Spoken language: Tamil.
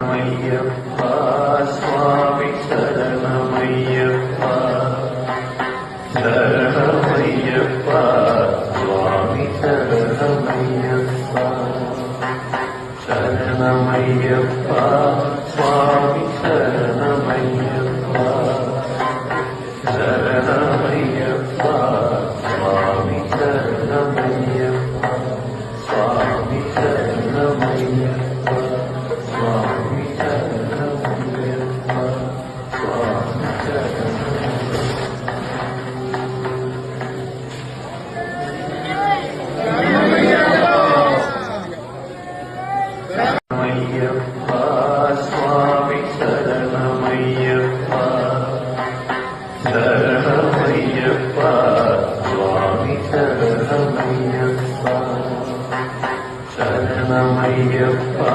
ஐயப்பா சுவாமி சரணமையப்பா சரணமையப்பா சுவாமி சரணமையப்பா சரணமையப்பா சுவாமி சரணமையப்பா சரணமையப்பா சுவாமி சரணமையப்பா சுவாமி சரணமையப்பா சுவாமி சரணமையப்பா சுவாமி சரணமையப்பா சுவாமி சரணமையப்பா சரணமையப்பா சுவாமி சரணமையப்பா சரணமையப்பா